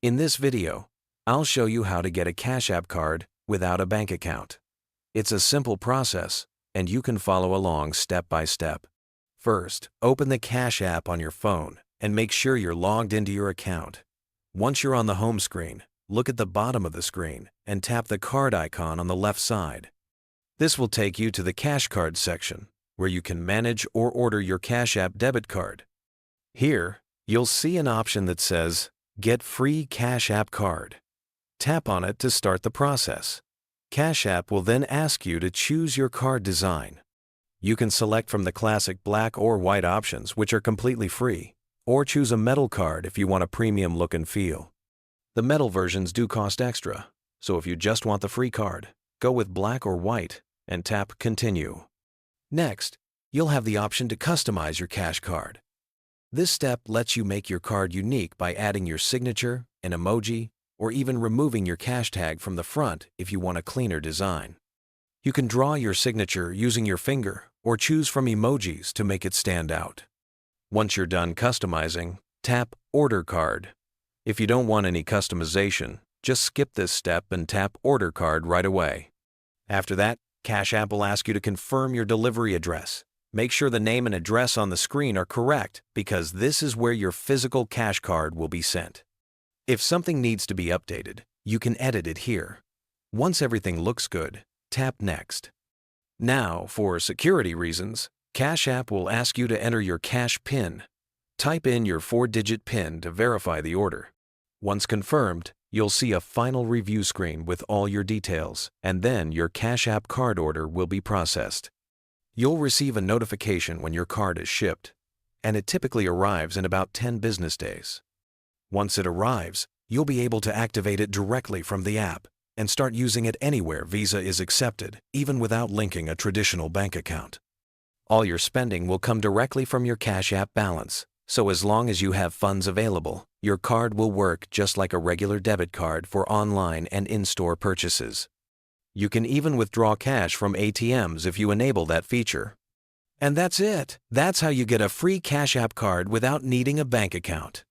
In this video, I'll show you how to get a Cash App card without a bank account. It's a simple process, and you can follow along step by step. First, open the Cash App on your phone and make sure you're logged into your account. Once you're on the home screen, look at the bottom of the screen and tap the card icon on the left side. This will take you to the Cash Card section, where you can manage or order your Cash App debit card. Here, you'll see an option that says, Get Free Cash App Card. Tap on it to start the process. Cash App will then ask you to choose your card design. You can select from the classic black or white options, which are completely free, or choose a metal card if you want a premium look and feel. The metal versions do cost extra, so if you just want the free card, go with black or white and tap Continue. Next, you'll have the option to customize your Cash Card. This step lets you make your card unique by adding your signature, an emoji, or even removing your cash tag from the front if you want a cleaner design. You can draw your signature using your finger or choose from emojis to make it stand out. Once you're done customizing, tap Order Card. If you don't want any customization, just skip this step and tap Order Card right away. After that, Cash App will ask you to confirm your delivery address. Make sure the name and address on the screen are correct because this is where your physical cash card will be sent. If something needs to be updated, you can edit it here. Once everything looks good, tap Next. Now, for security reasons, Cash App will ask you to enter your cash PIN. Type in your 4-digit PIN to verify the order. Once confirmed, you'll see a final review screen with all your details, and then your Cash App card order will be processed. You'll receive a notification when your card is shipped, and it typically arrives in about 10 business days. Once it arrives, you'll be able to activate it directly from the app and start using it anywhere Visa is accepted, even without linking a traditional bank account. All your spending will come directly from your Cash App balance, so as long as you have funds available, your card will work just like a regular debit card for online and in-store purchases. You can even withdraw cash from ATMs if you enable that feature. And that's it. That's how you get a free Cash App card without needing a bank account.